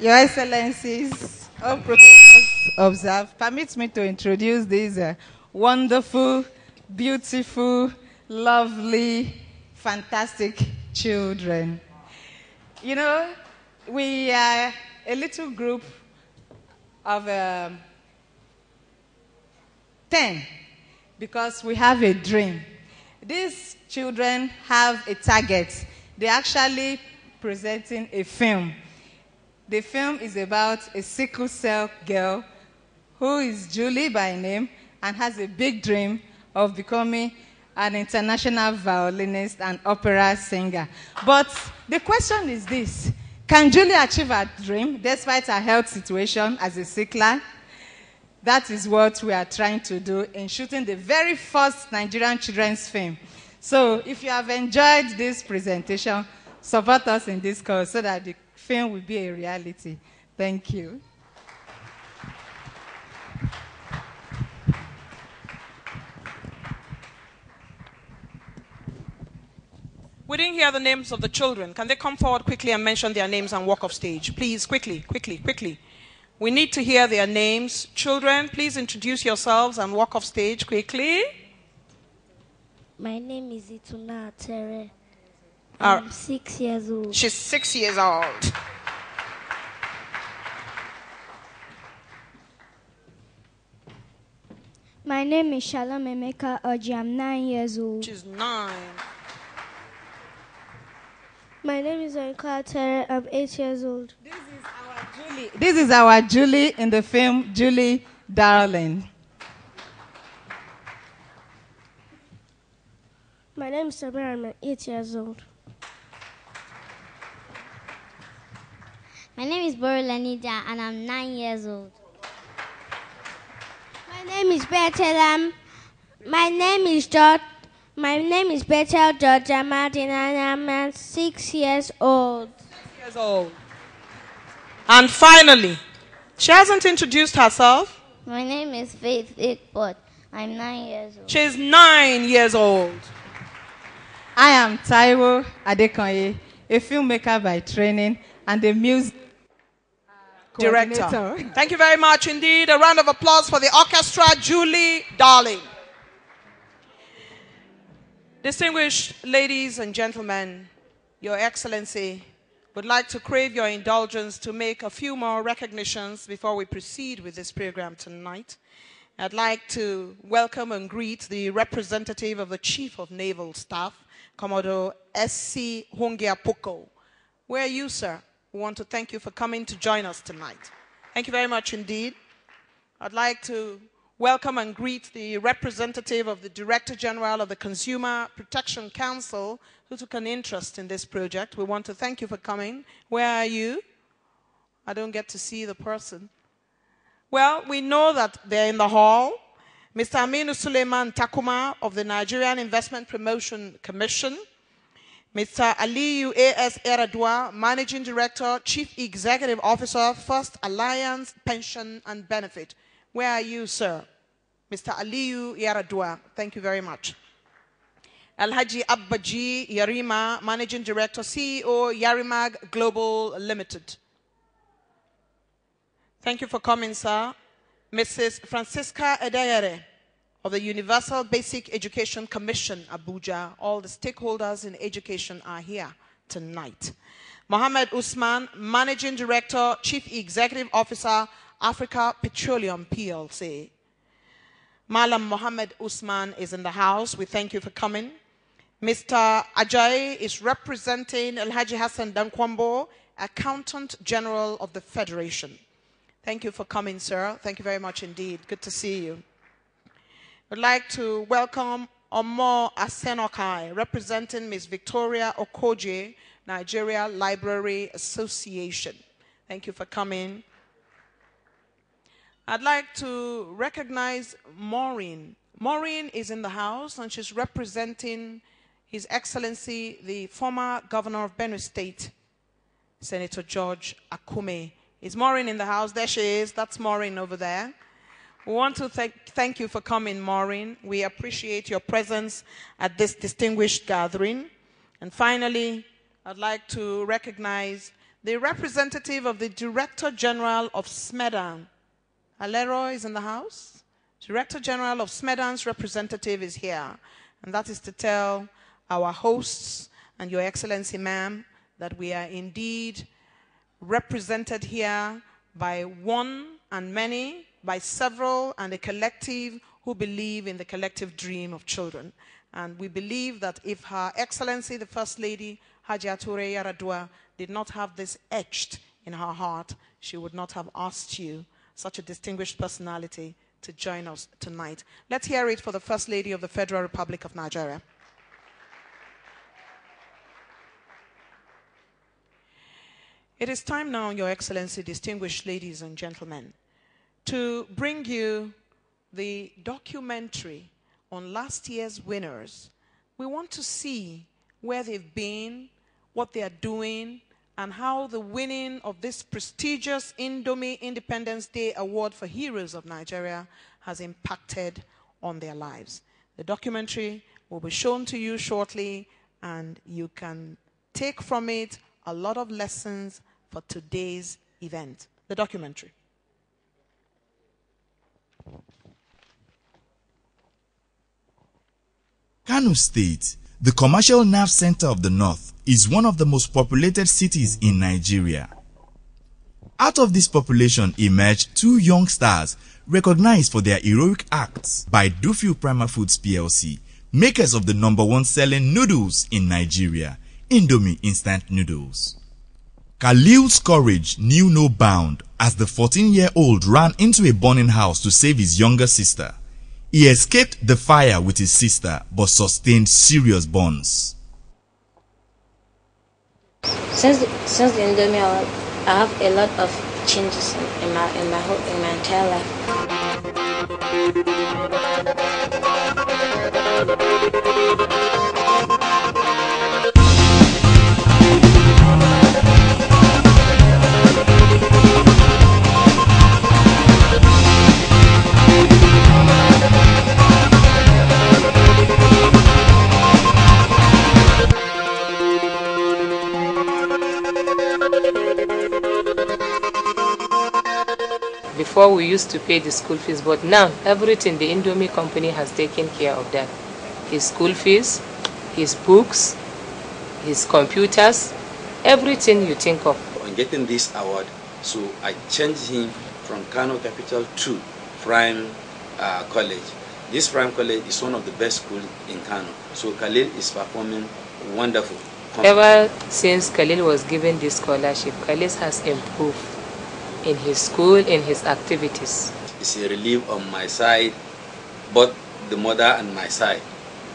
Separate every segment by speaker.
Speaker 1: Your Excellencies, all protocols observed, permit me to introduce these wonderful, beautiful, lovely, fantastic children. You know, we are a little group of 10 because we have a dream. These children have a target. They're actually presenting a film. The film is about a sickle cell girl who is Julie by name and has a big dream of becoming an international violinist and opera singer. But the question is this: can Julie achieve her dream despite her health situation as a sickler? That is what we are trying to do in shooting the very first Nigerian children's film. So if you have enjoyed this presentation, support us in this cause so that the film will be a reality. Thank you.
Speaker 2: We didn't hear the names of the children. Can they come forward quickly and mention their names and walk off stage? Please, quickly, quickly, quickly. We need to hear their names. Children, please introduce yourselves and walk off stage quickly.
Speaker 3: My name is Ituna Atere. I'm 6 years old.
Speaker 2: She's 6 years old.
Speaker 3: My name is Shalom Emeka Oji. I'm 9 years old.
Speaker 2: She's 9.
Speaker 3: My name is Oinka Atere. I'm 8 years old.
Speaker 1: This is our Julie in the film Julie Darling.
Speaker 3: My name is Sabina. I'm 8 years old.
Speaker 4: My name is Borolanida and I'm 9 years old.
Speaker 3: My name is Bethel. My name is George. My name is Bethel Georgia Martin and I'm 6 years old.
Speaker 2: 6 years old. And finally, she hasn't introduced herself.
Speaker 4: My name is Faith Ickpot. I'm 9 years old.
Speaker 2: She's 9 years old.
Speaker 1: I am Taiwo Adekoye, a filmmaker by training and a music
Speaker 2: director. Thank you very much indeed. A round of applause for the orchestra, Julie Darling. Distinguished ladies and gentlemen, Your Excellency, would like to crave your indulgence to make a few more recognitions before we proceed with this program tonight. I'd like to welcome and greet the representative of the Chief of Naval Staff, Commodore S.C. Hongiapoko. Where are you, sir? We want to thank you for coming to join us tonight. Thank you very much indeed. I'd like to welcome and greet the representative of the Director General of the Consumer Protection Council, who took an interest in this project. We want to thank you for coming. Where are you? I don't get to see the person. Well, we know that they're in the hall. Mr. Aminu Suleiman Takuma of the Nigerian Investment Promotion Commission, Mr. Aliyu A.S. Eradua, Managing Director, Chief Executive Officer, First Alliance Pension and Benefit. Where are you, sir? Mr. Aliyu Eradua, thank you very much. Alhaji Abbaji Yarima, Managing Director, CEO, Yarimag Global Limited. Thank you for coming, sir. Mrs. Francisca Edayere of the Universal Basic Education Commission, Abuja. All the stakeholders in education are here tonight. Mohammed Usman, Managing Director, Chief Executive Officer, Africa Petroleum PLC. Malam Mohammed Usman is in the house. We thank you for coming. Mr. Ajayi is representing Alhaji Hassan Dankwambo, Accountant General of the Federation. Thank you for coming, sir. Thank you very much indeed. Good to see you. I'd like to welcome Omo Asenokai, representing Ms. Victoria Okoje, Nigeria Library Association. Thank you for coming. I'd like to recognize Maureen. Maureen is in the house and she's representing His Excellency, the former Governor of Benue State, Senator George Akume. Is Maureen in the house? There she is. That's Maureen over there. We want to thank you for coming, Maureen. We appreciate your presence at this distinguished gathering. And finally, I'd like to recognize the representative of the Director General of SMEDAN. Alero is in the house. Director General of SMEDAN's representative is here. And that is to tell our hosts and Your Excellency, ma'am, that we are indeed represented here by one and many, by several and a collective who believe in the collective dream of children. And we believe that if Her Excellency, the First Lady, Hajia Toure Yaradua, did not have this etched in her heart, she would not have asked you, such a distinguished personality, to join us tonight. Let's hear it for the First Lady of the Federal Republic of Nigeria. It is time now, Your Excellency, distinguished ladies and gentlemen, to bring you the documentary on last year's winners. We want to see where they've been, what they are doing, and how the winning of this prestigious Indomie Independent Day Award for Heroes of Nigeria has impacted on their lives. The documentary will be shown to you shortly, and you can take from it a lot of lessons for today's event. The documentary.
Speaker 5: Kano State, the commercial nerve center of the north, is one of the most populated cities in Nigeria. Out of this population emerged two young stars recognized for their heroic acts by Dufil Prima Foods PLC, makers of the #1 selling noodles in Nigeria, Indomie Instant Noodles. Khalil's courage knew no bound as the 14-year-old ran into a burning house to save his younger sister. He escaped the fire with his sister but sustained serious burns.
Speaker 6: Since the Indomie Award, I have a lot of changes in my entire life.
Speaker 7: Before we used to pay the school fees, but now everything the Indomie company has taken care of that. His school fees, his books, his computers, everything you think of.
Speaker 8: On getting this award, so I changed him from Kano Capital to Prime College. This Prime College is one of the best schools in Kano. So Khalil is performing wonderful.
Speaker 7: Ever since Khalil was given this scholarship, Khalil has improved in his school, in his activities.
Speaker 8: It's a relief on my side, both the mother and my side.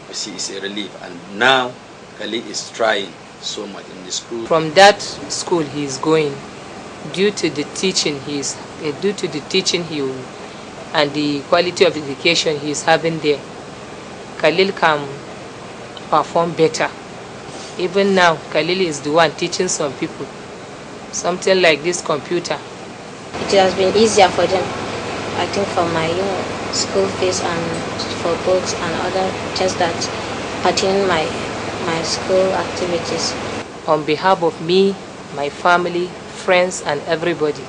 Speaker 8: You see, it's a relief. And now Khalil is trying so much in the school.
Speaker 7: From that school he is going, due to the teaching and the quality of education he is having there, Khalil can perform better. Even now, Khalil is the one teaching some people something like this computer.
Speaker 6: It has been easier for them, I think, for my school fees and for books and other things that pertain my school activities.
Speaker 7: On behalf of me, my family, friends and everybody,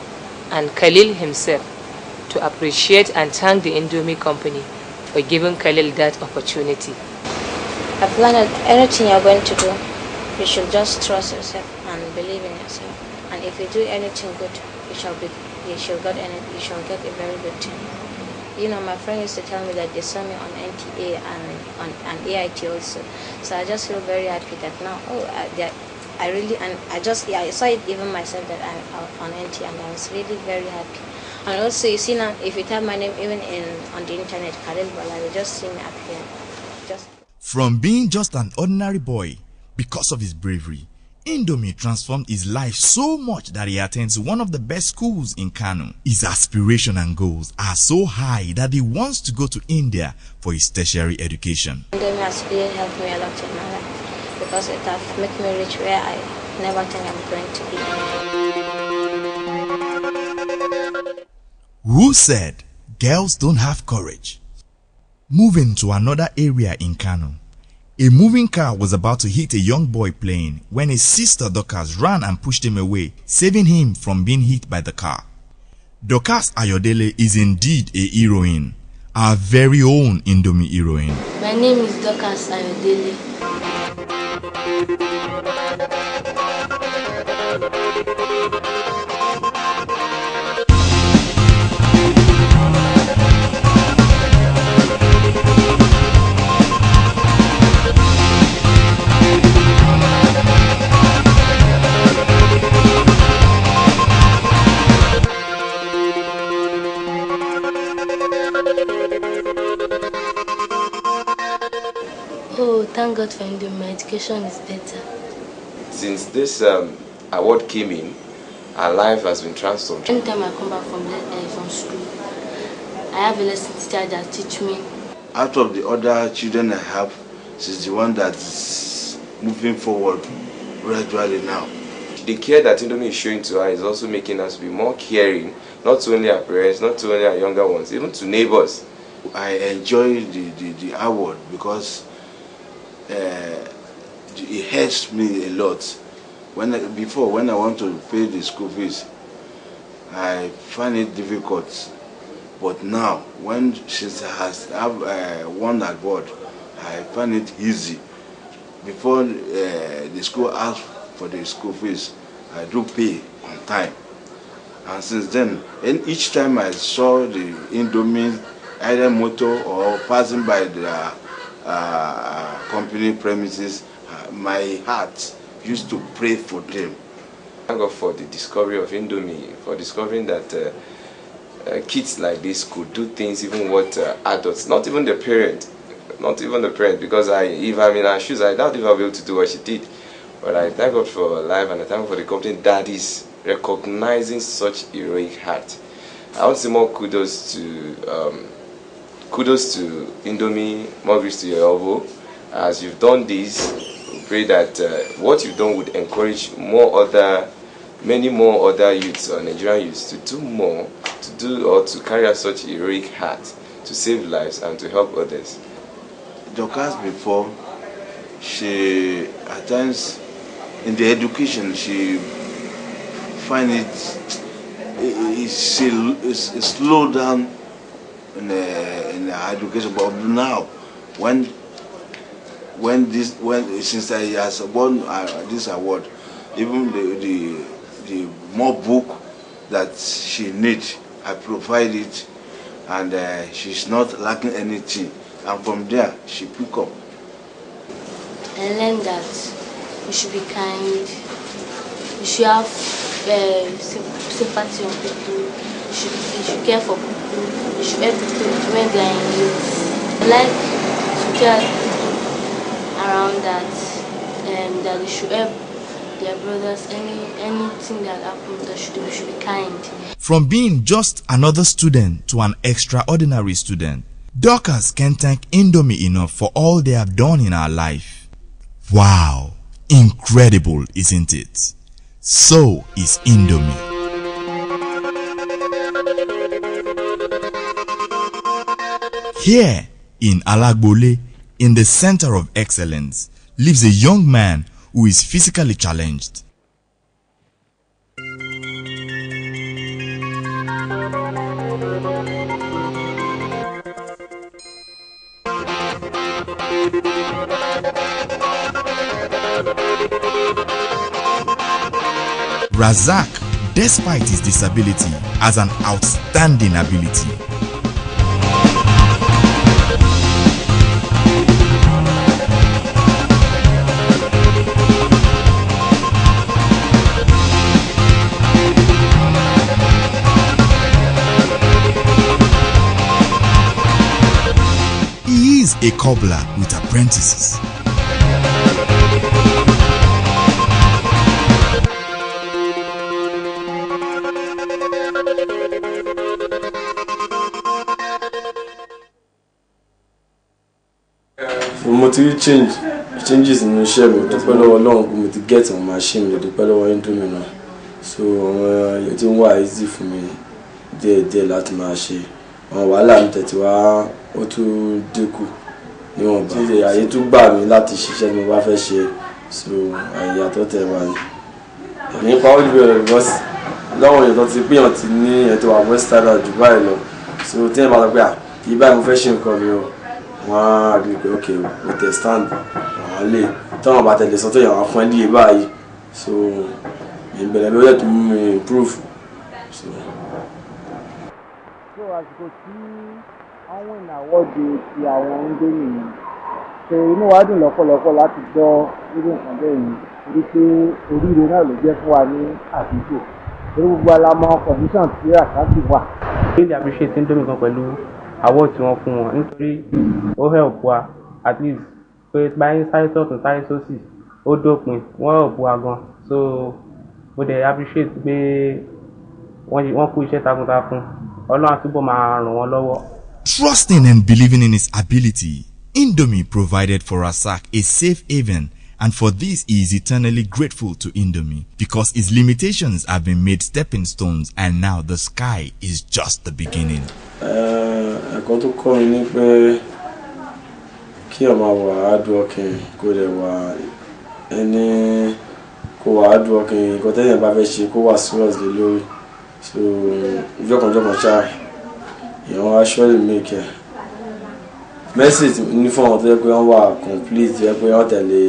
Speaker 7: and Khalil himself, to appreciate and thank the Indomie company for giving Khalil that opportunity.
Speaker 6: I've learned that anything you're going to do, you should just trust yourself and believe in yourself. And if you do anything good, you shall get a very good thing. You know, my friend used to tell me that they saw me on NTA and on AIT also. So I just feel very happy that now, I saw it even myself that I'm on NTA, and I was really very happy. And also, you see now, if you type my name even on the internet, Khalil Bala, you just see me appear.
Speaker 5: From being just an ordinary boy, because of his bravery, Indomie transformed his life so much that he attends one of the best schools in Kano. His aspiration and goals are so high that he wants to go to India for his tertiary education.
Speaker 6: Indomie has really helped me a lot in my life because it has made me reach where I never think I'm going to be.
Speaker 5: Who said girls don't have courage? Moving to another area in Kano, A moving car was about to hit a young boy playing when his sister Dorcas ran and pushed him away, saving him from being hit by the car. Dorcas Ayodele is indeed a heroine, our very own Indomie heroine.
Speaker 9: My name is Dorcas Ayodele. Oh, thank God for Indomie. My education is better.
Speaker 10: Since this award came in, our life has been transformed.
Speaker 9: Anytime I come back from school, I have a lesson teacher that teach me.
Speaker 11: Out of the other children I have, she's the one that is moving forward gradually now.
Speaker 10: The care that Indomie is showing to her is also making us be more caring, not only our parents, not only our younger ones, even to neighbors.
Speaker 11: I enjoy the award because it helps me a lot. Before, when I want to pay the school fees, I find it difficult. But now, when she has won that award, I find it easy. Before the school asks for the school fees, I do pay on time. And since then, and each time I saw the Indomie, either motor or passing by the company premises, my heart used to pray for them.
Speaker 10: Thank God for the discovery of Indomie, for discovering that kids like this could do things even what adults, not even the parent, because if I'm in her shoes, I doubt if I'll be able to do what she did. But I thank God for her life, and I thank God for the company that is recognizing such heroic heart. I want to say more kudos to Indomie, more grace to your elbow. As you've done this, we pray that what you've done would encourage many more other youths or Nigerian youths to do more, to carry out such heroic heart, to save lives and to help others.
Speaker 11: Dorcas before, she at times in the education she find it slow down in the education, but now since I has won this award, even the more book that she needs, I provide it, and she's not lacking anything. And from there, she pick up.
Speaker 9: I learned that you should be kind, you should have sympathy on people, you should care for people, you should help people when they are in need. I like to care people around that they should help their brothers, anything that happens, they should be kind.
Speaker 5: From being just another student to an extraordinary student, Dorcas can't thank Indomie enough for all they have done in our life. Wow, incredible, isn't it? So is Indomie. Here in Alagbole, in the center of excellence, lives a young man who is physically challenged. Razak, despite his disability, has an outstanding ability. He is a cobbler with apprentices.
Speaker 12: Changes in the share, but the fellow along with the get on machine, the fellow Indomie. So it's easy for me. They let my share. While I'm that you are or to deku níwọ̀nba tí àyè tún gbà mí láti ṣiṣẹ́ tí mo bá fẹ́ ṣe so àyè àtọ́ tẹ̀ wá ní. èmi pa ó dìbò rẹ̀ because lọ́wọ́ èèyàn tó ti pínyàn ti ní ètò àwọn standard jù báyìí lọ so tí ẹ̀ bá lọ pé kì í báyìí mo fẹ́ ṣe nǹkan mi o wọ́n á rí i pé ok o tẹ̀ stand àwọn lè tọ́wọ́n bá tẹ̀lé sọ́tọ̀ yàn wá fún ẹ́ díẹ̀ báyìí so ìbẹ̀rẹ̀ bí ó yẹ tó mú mi improve so.
Speaker 13: so àsìkò tí àwọn ìnáwọ́de ti àwọn Indomie yìí ṣe inú wa dùn lọ́pọ̀lọpọ̀ láti gbọ́ irú nǹkan bẹ́ẹ̀ yìí torí pé oríire náà ló jẹ́ fún wa ní àdúgbò torí gbogbo alamọ condition tí àkáǹtì wà.
Speaker 14: really appreciate Indomie kan pẹ̀lú award tí wọ́n fún wọn nítorí ó help wa at least pé báyìí sáré sọ̀tún sáré sósì ó dópin wọ́n help wa gan so mo dẹ̀ appreciate pé wọ́n kú iṣẹ́ takuntakun Ọlọ́run á túbọ̀ máa ràn wọ́n lọ́wọ́.
Speaker 5: Trusting and believing in his ability, Indomie provided for Rasak a safe haven, and for this he is eternally grateful to Indomie because his limitations have been made stepping stones and now the sky is just the beginning.
Speaker 12: Ẹ̀kọ́ tó kọ́ mi ní pé kí o máa wà hardworking kó lè wà ẹni kó wà hardworking nǹkan tẹ́yìn bá fẹ́ ṣe kó wà serious lé lórí so jọ̀kànjọ̀kàn ṣáà èèyàn wá surely make ẹ̀ message ní fún àwọn tó yẹ pé wọ́n wà complete tó yẹ pé wọ́n tẹ̀lé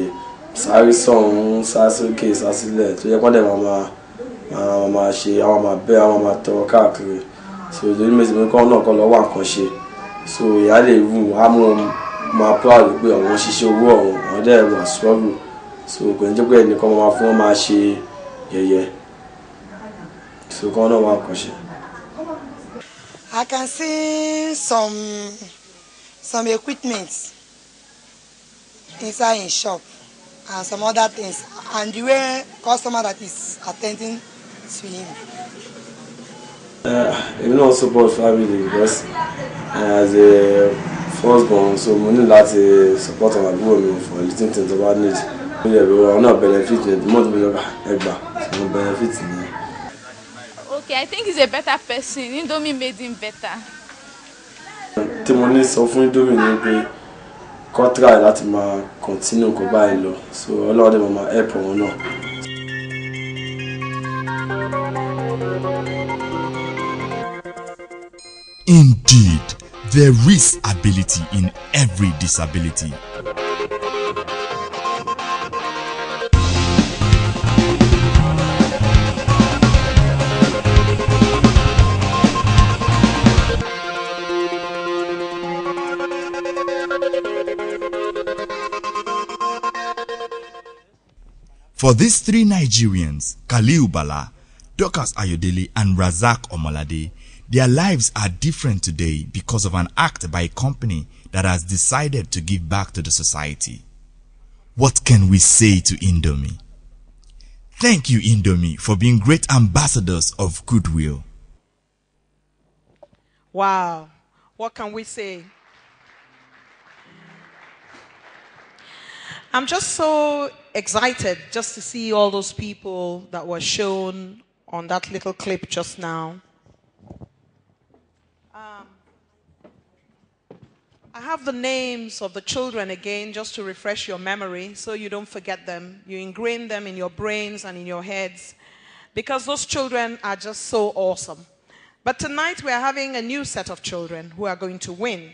Speaker 12: sáré sọ̀hún sásókè sásílẹ̀ tó yẹ kó dẹ̀ máa ṣe àwọn máa bẹ́ àwọn máa tọrọ káàkiri so lórí message mi kọ́ náà kọ́ lọ́wọ́ àkàn ṣe so ìyá lè wù á mú máa proud pé àwọn ṣiṣẹ́ owó ọ̀hún àwọn dẹ̀ wà struggle so kò ní jẹ́ pé ẹnìkan máa fún wọn máa ṣe yẹ̀yẹ́ so kọ́ náà wà àkàn ṣe.
Speaker 15: I can see some equipment inside in shop and some other things and the way customer that is attending to him.
Speaker 12: Èmi náà support family because as a firstborn so mo ní láti support àwọn àbúrò mi for little things tó bá need. Mo lè bẹ̀rẹ̀ àwọn náà benefit ní the month mi ẹgbà so mo benefit ní.
Speaker 16: Okay, I think he's a better person. Indomie made him better.
Speaker 12: Tí mo ní sọ fún Indomie ni pé kó try láti máa continue kó báyìí lọ so Ọlọ́run dẹ̀ máa help wọn náà.
Speaker 5: Indeed, there is ability in every disability. For these three Nigerians, Khalil Bala, Dorcas Ayodele and Razak Omolade, their lives are different today because of an act by a company that has decided to give back to the society. What can we say to Indomie? Thank you, Indomie, for being great ambassadors of goodwill.
Speaker 2: Wow. What can we say? I'm just so excited just to see all those people that were shown on that little clip just now. I have the names of the children again just to refresh your memory so you don't forget them. You ingrain them in your brains and in your heads because those children are just so awesome. But tonight we are having a new set of children who are going to win.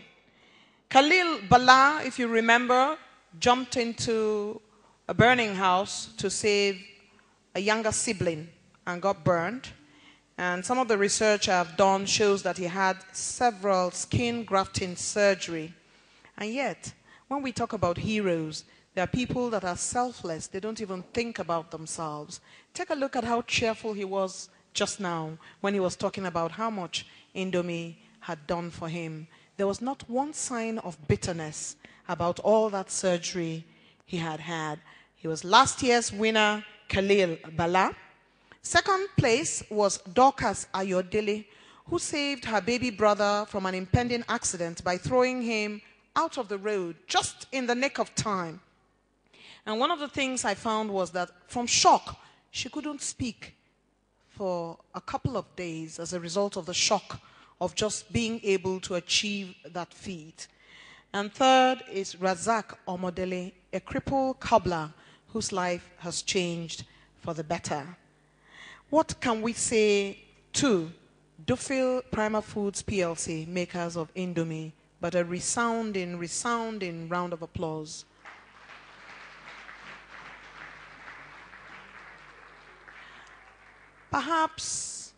Speaker 2: Khalil Bala, if you remember, jumped into a burning house to save a younger sibling and got burned. And some of the research I've done shows that he had several skin grafting surgery. And yet, when we talk about heroes, there are people that are selfless. They don't even think about themselves. Take a look at how cheerful he was just now when he was talking about how much Indomie had done for him. There was not one sign of bitterness about all that surgery he had had. He was last year's winner, Khalil Bala. Second place was Dorcas Ayodele, who saved her baby brother from an impending accident by throwing him out of the road just in the nick of time. And one of the things I found was that from shock, she couldn't speak for a couple of days as a result of the shock of just being able to achieve that feat. And third is Razak Omodele, a crippled cobbler whose life has changed for the better. What can we say to Dufil Prima Foods PLC, makers of Indomie, but a resounding round of applause. Perhaps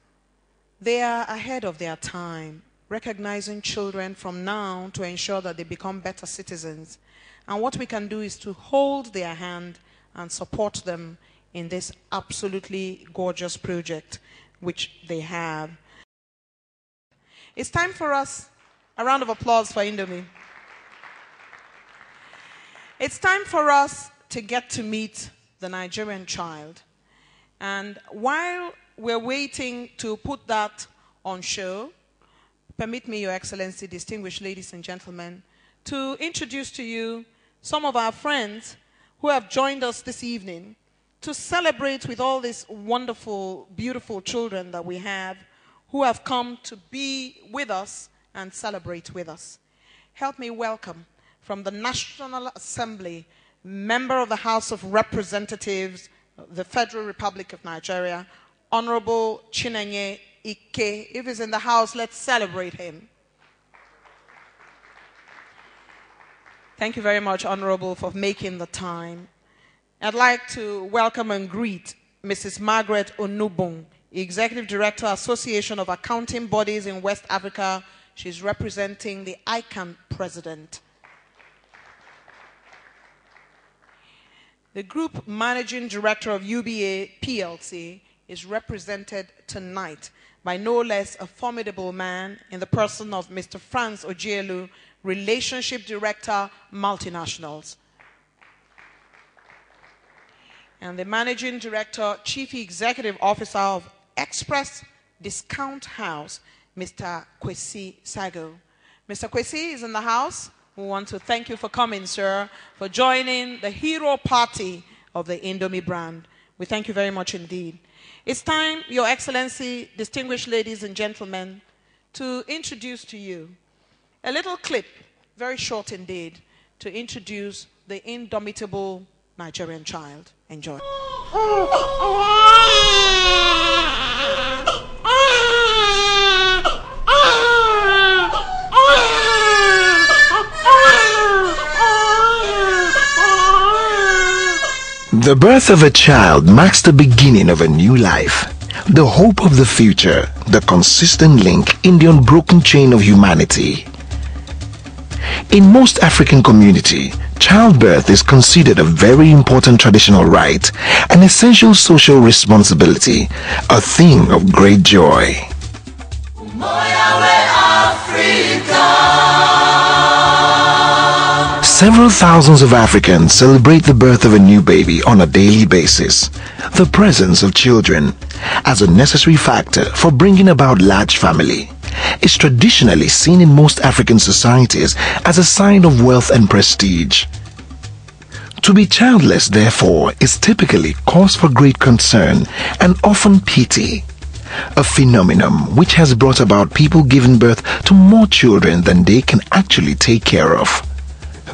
Speaker 2: they are ahead of their time, recognizing children from now to ensure that they become better citizens. And what we can do is to hold their hand and support them in this absolutely gorgeous project which they have. It's time for us, a round of applause for Indomie. It's time for us to get to meet the Nigerian child. And while we're waiting to put that on show, permit me, Your Excellency, distinguished ladies and gentlemen, to introduce to you some of our friends who have joined us this evening to celebrate with all these wonderful, beautiful children that we have who have come to be with us and celebrate with us. Help me welcome from the National Assembly, member of the House of Representatives, the Federal Republic of Nigeria, Honorable Chinenye Ike. If he's in the house, let's celebrate him. Thank you very much, Honorable, for making the time. I'd like to welcome and greet Mrs. Margaret Onubong, Executive Director, Association of Accounting Bodies in West Africa. She's representing the ICANN President. The Group Managing Director of UBA PLC is represented tonight by no less a formidable man in the person of Mr. Franz Ojielu, Relationship Director, Multinationals. And the Managing Director, Chief Executive Officer of Express Discount House, Mr. Kwesi Sago. Mr. Kwesi is in the house. We want to thank you for coming, sir, for joining the hero party of the Indomie brand. We thank you very much indeed. It's time, Your Excellency, distinguished ladies and gentlemen, to introduce to you a little clip, very short indeed, to introduce the indomitable Nigerian child. Enjoy.
Speaker 17: The birth of a child marks the beginning of a new life, the hope of the future, the consistent link in the unbroken chain of humanity. In most African communities, childbirth is considered a very important traditional right, an essential social responsibility, a thing of great joy. Several thousands of Africans celebrate the birth of a new baby on a daily basis. The presence of children, as a necessary factor for bringing about large family, is traditionally seen in most African societies as a sign of wealth and prestige. To be childless, therefore, is typically cause for great concern and often pity, a phenomenon which has brought about people giving birth to more children than they can actually take care of.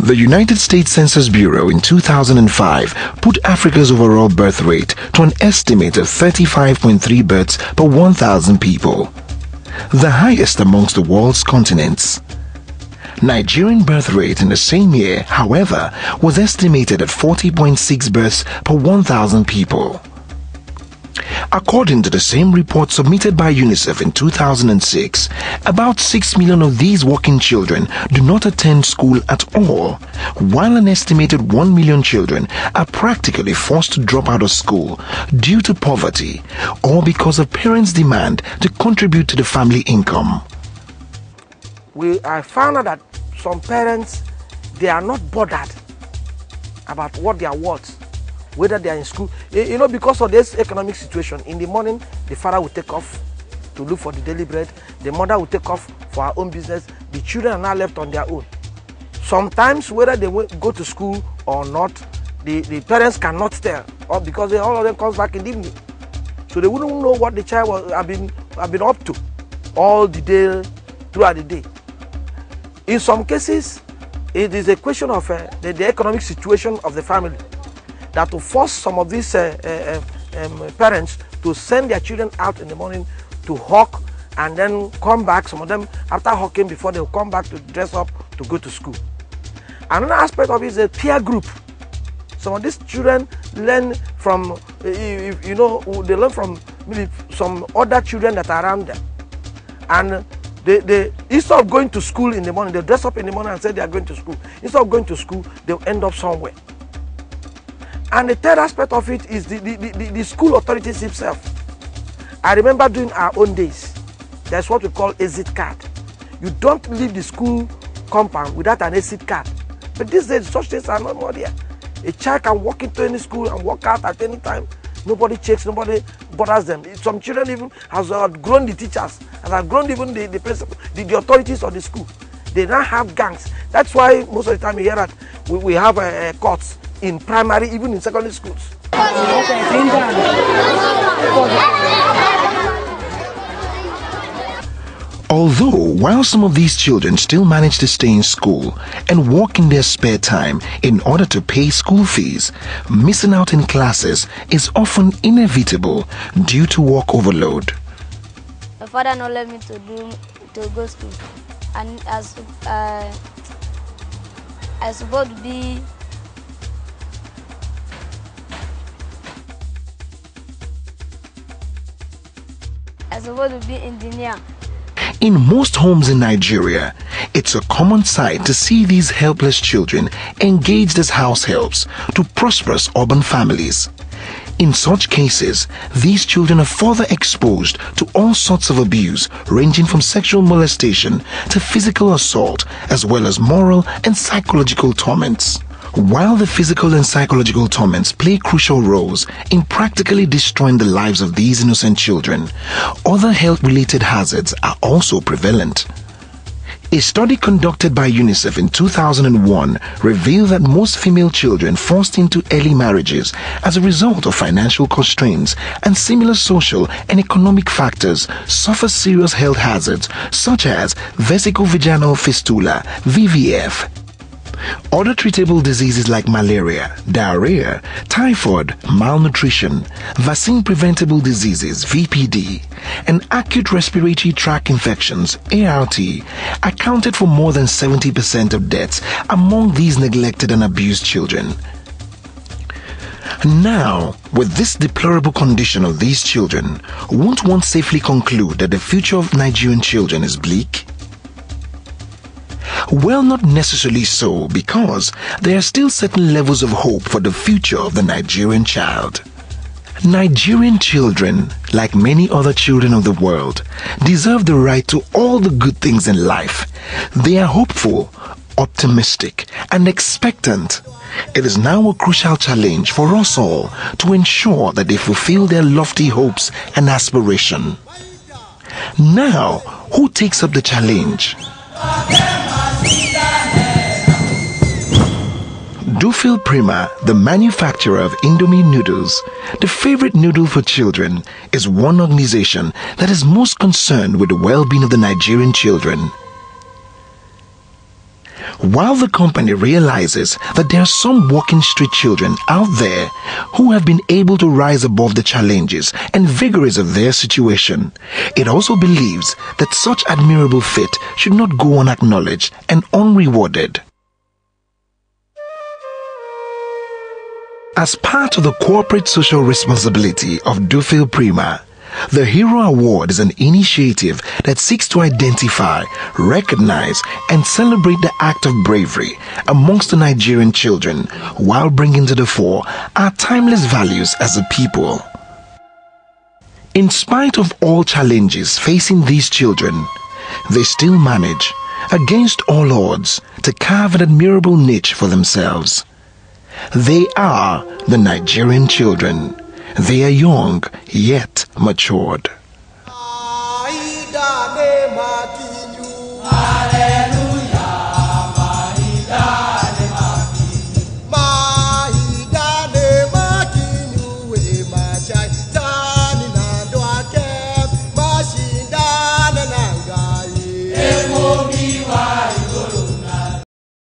Speaker 17: The United States Census Bureau in 2005 put Africa's overall birth rate to an estimate of 35.3 births per 1,000 people, the highest amongst the world's continents. Nigerian birth rate in the same year, however, was estimated at 40.6 births per 1,000 people. According to the same report submitted by UNICEF in 2006, about 6 million of these working children do not attend school at all, while an estimated 1 million children are practically forced to drop out of school due to poverty or because of parents' demand to contribute to the family income.
Speaker 18: I found out that some parents, they are not bothered about what they are worth, whether they are in school. You know, because of this economic situation, in the morning, the father will take off to look for the daily bread. The mother will take off for her own business. The children are now left on their own. Sometimes, whether they go to school or not, the parents cannot tell, or because all of them comes back in the evening. So they wouldn't know what the child have been up to all the day, throughout the day. In some cases, it is a question of the economic situation of the family that to force some of these parents to send their children out in the morning to hawk and then come back. Some of them after hawking before they will come back to dress up to go to school. Another aspect of it is a peer group. Some of these children learn from, they learn from maybe some other children that are around them. And they instead of going to school in the morning, they dress up in the morning and say they are going to school. Instead of going to school, they'll end up somewhere. And the third aspect of it is the school authorities itself. I remember during our own days, there's what we call exit card. You don't leave the school compound without an exit card. But these days, such things are not more there. A child can walk into any school and walk out at any time. Nobody checks, nobody bothers them. Some children even have outgrown the teachers and have grown even the principal, the authorities of the school. They now have gangs. That's why most of the time you hear that we have courts in primary, even in secondary schools.
Speaker 17: Although, while some of these children still manage to stay in school and work in their spare time in order to pay school fees, missing out in classes is often inevitable due to work overload.
Speaker 19: My father not let me to go to school, and as I supposed to be engineer.
Speaker 17: In most homes in Nigeria, it's a common sight to see these helpless children engaged as house helps to prosperous urban families. In such cases, these children are further exposed to all sorts of abuse, ranging from sexual molestation to physical assault, as well as moral and psychological torments. While the physical and psychological torments play crucial roles in practically destroying the lives of these innocent children, other health-related hazards are also prevalent. A study conducted by UNICEF in 2001 revealed that most female children forced into early marriages as a result of financial constraints and similar social and economic factors suffer serious health hazards such as vesicovaginal fistula, VVF. Other treatable diseases like malaria, diarrhea, typhoid, malnutrition, vaccine-preventable diseases, VPD, and acute respiratory tract infections, ART, accounted for more than 70% of deaths among these neglected and abused children. Now, with this deplorable condition of these children, won't one safely conclude that the future of Nigerian children is bleak? Well, not necessarily so, because there are still certain levels of hope for the future of the Nigerian child. Nigerian children, like many other children of the world, deserve the right to all the good things in life. They are hopeful, optimistic, and expectant. It is now a crucial challenge for us all to ensure that they fulfill their lofty hopes and aspirations. Now, who takes up the challenge? Dufil Prima, the manufacturer of Indomie noodles, the favorite noodle for children, is one organization that is most concerned with the well-being of the Nigerian children. While the company realizes that there are some walking street children out there who have been able to rise above the challenges and vagaries of their situation, it also believes that such admirable feat should not go unacknowledged and unrewarded. As part of the corporate social responsibility of Dufil Prima, the Hero Award is an initiative that seeks to identify, recognize, and celebrate the act of bravery amongst the Nigerian children while bringing to the fore our timeless values as a people. In spite of all challenges facing these children, they still manage, against all odds, to carve an admirable niche for themselves. They are the Nigerian children. They are young, yet matured.